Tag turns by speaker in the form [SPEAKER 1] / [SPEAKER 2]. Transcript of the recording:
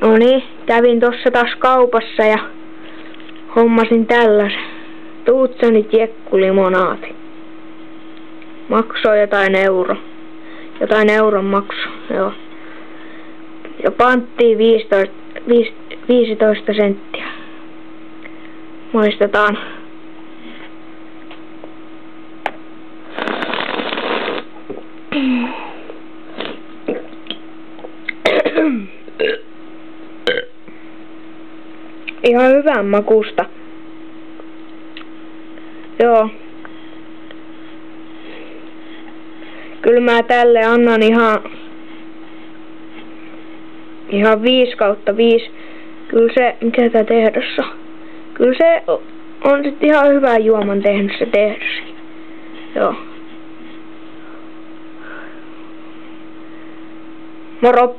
[SPEAKER 1] No niin, kävin tossa taas kaupassa ja hommasin tällaisen. Tuutsani jekkulimonaati. Maksoi jotain euro. Jotain euron maksu, joo. Ja panttiin 15 senttiä. Maistetaan. Ihan hyvän makusta. Joo. Kyllä mä tälle annan ihan 5/5. Kyllä se, mikä tää tehdas on? Kyllä se on sit ihan hyvän juoman tehnyt se tehdas. Joo. Moro!